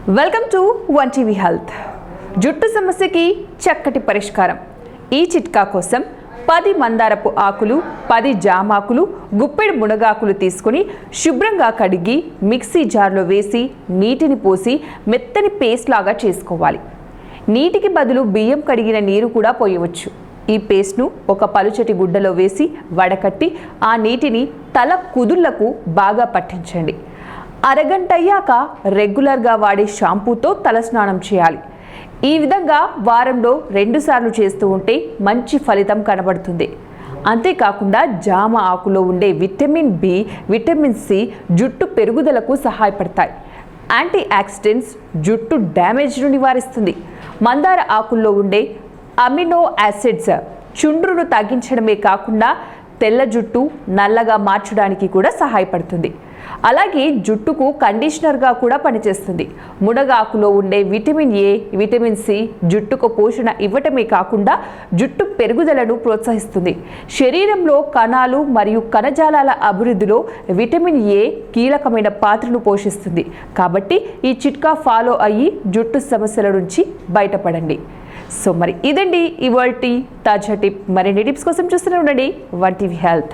Welcome to one TV health. జుట్టు సమస్యకి చక్కటి పరిష్కారం. ఈ చిట్కా కోసం 10 మందారపు ఆకులు, 10 జామాకులు, గుప్పెడు మునగాకులు తీసుకుని శుభ్రంగా కడిగి మిక్సీ జార్లో వేసి నీటిని పోసి మెత్తని పేస్ట్ లాగా చేసుకోవాలి. నీటికి బదులు బియ్యం కడిగిన నీరు కూడా పోయవచ్చు. ఈ పేస్ట్ను ఒక పలుచటి గుడ్డలో వేసి వడకట్టి ఆ నీటిని తల కుదుళ్లకు బాగా పట్టించండి. అరగంట అయ్యాక రెగ్యులర్గా వాడే షాంపూతో తలస్నానం చేయాలి. ఈ విధంగా వారంలో 2 సార్లు చేస్తూ ఉంటే మంచి ఫలితం కనబడుతుంది. అంతేకాకుండా జామ ఆకులో ఉండే విటమిన్ బి, విటమిన్ సి జుట్టు పెరుగుదలకు సహాయపడతాయి. యాంటీ ఆక్సిడెంట్స్ జుట్టు డ్యామేజ్ను నివారిస్తుంది. మందార ఆకుల్లో ఉండే అమినో యాసిడ్స్ చుండ్రును తగ్గించడమే కాకుండా తెల్ల జుట్టు నల్లగా మార్చడానికి కూడా సహాయపడుతుంది. అలాగే జుట్టుకు కండిషనర్గా కూడా పనిచేస్తుంది. మునగాకులో ఉండే విటమిన్ ఏ, విటమిన్ సి జుట్టుకు పోషణ ఇవ్వటమే కాకుండా జుట్టు పెరుగుదలను ప్రోత్సహిస్తుంది. శరీరంలో కణాలు మరియు కణజాలాల అభివృద్ధిలో విటమిన్ ఏ కీలకమైన పాత్రను పోషిస్తుంది. కాబట్టి ఈ చిట్కా ఫాలో అయ్యి జుట్టు సమస్యల నుంచి బయటపడండి. సో మరి ఇదండి ఇవాల్టి తాజా టిప్. మరిన్ని టిప్స్ కోసం చూస్తూనే ఉండండి వన్ టీవీ హెల్త్.